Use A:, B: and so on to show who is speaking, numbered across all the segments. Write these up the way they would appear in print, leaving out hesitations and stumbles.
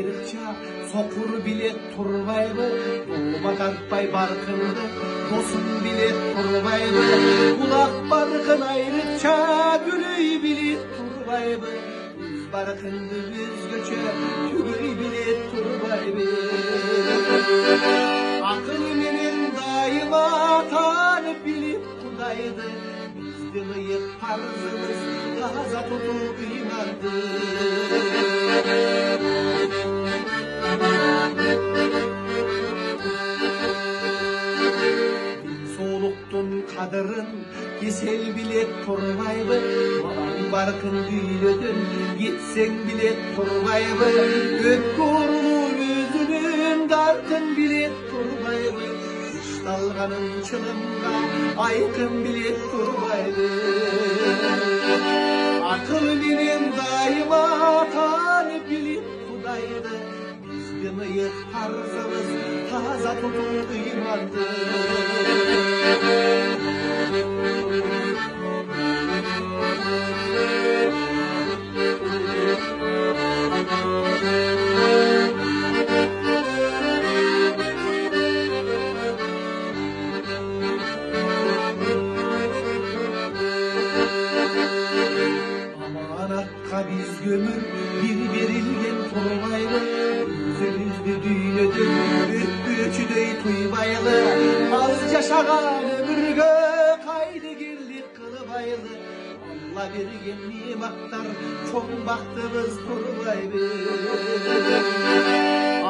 A: айрыкча соқыр билет турбайбы, тума тартпай баркынды досун билет турбайбы, кулак баркын айрыкча күлөй билет турбайбы, үз баркынды өзгөчө түгөй билет турбайбы. Акыл менен дайыма таанып билип Кудайды, биздин ыйык парзыбыз таза тутуу ыйманды. Соолуктун кадырын кесел билет турбайбы, балаң баркын күйлөдүн кетсең билет турбайбы, көккө урулуп өзүнүн даркын билет турбайбы, ышталганын чынымга айкын билет турбайбы. Акыл менен дайыма таанып билип Кудайды, биздин ыйык парзыбыз таза тутуу ыйманды. Amanatка биз көмүр бир берилген турбайлы, өзүбүздү дүйнөдөн өткүчүдөй туйбайлы, аз жашаган өмүргө кайдыгерлик кылбайлы, Алла берген нематтар чоң бактыбыз турбайбы.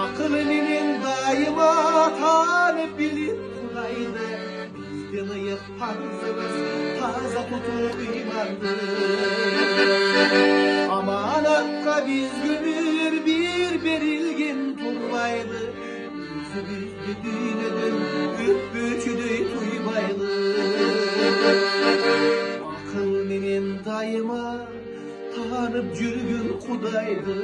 A: Акыл менен дайыма таанып билип Кудайды, биздин ыйык парзыбыз таза тутуу ыйманды. Amanatка биз көмүр бир берилген турбайлы, өзүбүздү дүйнөдөн өткүчүдөй туйбайлы. Акыл менен дайыма таанып жүргөн Кудайды.